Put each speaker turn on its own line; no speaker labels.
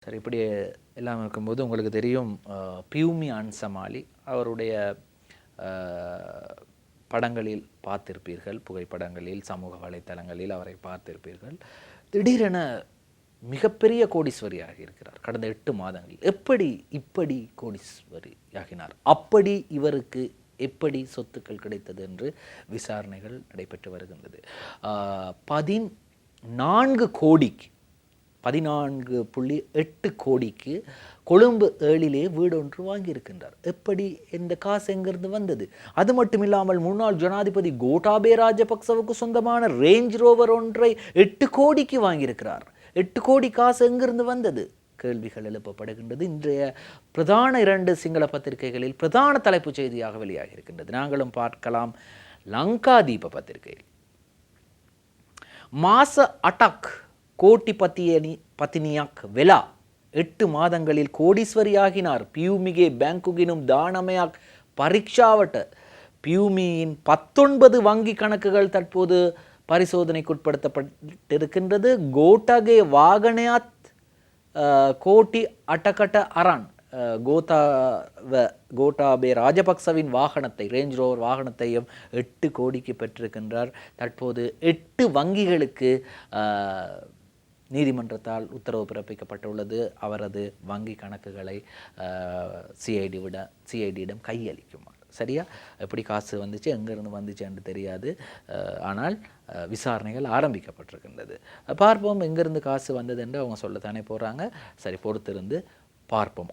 சரி, இப்படி எல்லாம் இருக்கும்போது உங்களுக்கு தெரியும் பியூமி அன்சமாலி அவருடைய படங்களில் பார்த்திருப்பீர்கள், புகைப்படங்களில், சமூக வலைத்தளங்களில் அவரை பார்த்திருப்பீர்கள். திடீரென மிகப்பெரிய கோடீஸ்வரியாக இருக்கிறார் கடந்த 8 மாதங்களில். எப்படி இப்படி கோடீஸ்வரியாகினார்? அப்படி இவருக்கு எப்படி சொத்துக்கள் கிடைத்தது என்று விசாரணைகள் நடைபெற்று வருகின்றது. 14 கோடிக்கு 14.8 கோடிக்கு கொழும்பு 7 வீடு ஒன்று வாங்கியிருக்கின்றார். எப்படி இந்த காசு எங்கிருந்து வந்தது? அது மட்டும் இல்லாமல் முன்னாள் ஜனாதிபதி கோட்டாபே ராஜபக்சவுக்கு சொந்தமான ரேஞ்ச் ரோவர் ஒன்றை 8 கோடிக்கு வாங்கியிருக்கிறார். 8 கோடி காசு எங்கிருந்து வந்தது? கேள்விகள் எழுப்பப்படுகின்றது. இன்றைய பிரதான 2 சிங்கள பத்திரிகைகளில் பிரதான தலைப்புச் செய்தியாக வெளியாகி இருக்கின்றது. நாங்களும் பார்க்கலாம். லங்காதீப பத்திரிகையில் மாச அட்டாக் கோட்டி பத்தினியாக் வெலா 8 மாதங்களில் கோடீஸ்வரியாகினார். பியூமிகே பேங்குகினும் தானமயாக் பரீட்சாவட்ட. பியூமியின் 19 வங்கி கணக்குகள் தற்போது பரிசோதனைக்குட்படுத்தப்பட்டிருக்கின்றது. கோட்டகே வாகனயாத் கோட்டி அட்டகட்ட அரான். கோட்டாபே ராஜபக்சவின் வாகனத்தை, ரேஞ்ச் ரோவர் வாகனத்தையும் 8 கோடிக்கு பெற்றிருக்கின்றார். தற்போது 8 வங்கிகளுக்கு நீதிமன்றத்தால் உத்தரவு பிறப்பிக்கப்பட்டுள்ளது. அவரது வங்கி கணக்குகளை சிஐடியிடம் கையளிக்குமாறு. சரியா? எப்படி காசு வந்துச்சு, எங்கேருந்து வந்துச்சு என்று தெரியாது. ஆனால் விசாரணைகள் ஆரம்பிக்கப்பட்டிருக்கின்றது. பார்ப்போம் எங்கேருந்து காசு வந்தது என்று அவங்க சொல்லத்தானே போகிறாங்க. சரி, பொறுத்திருந்து பார்ப்போம்.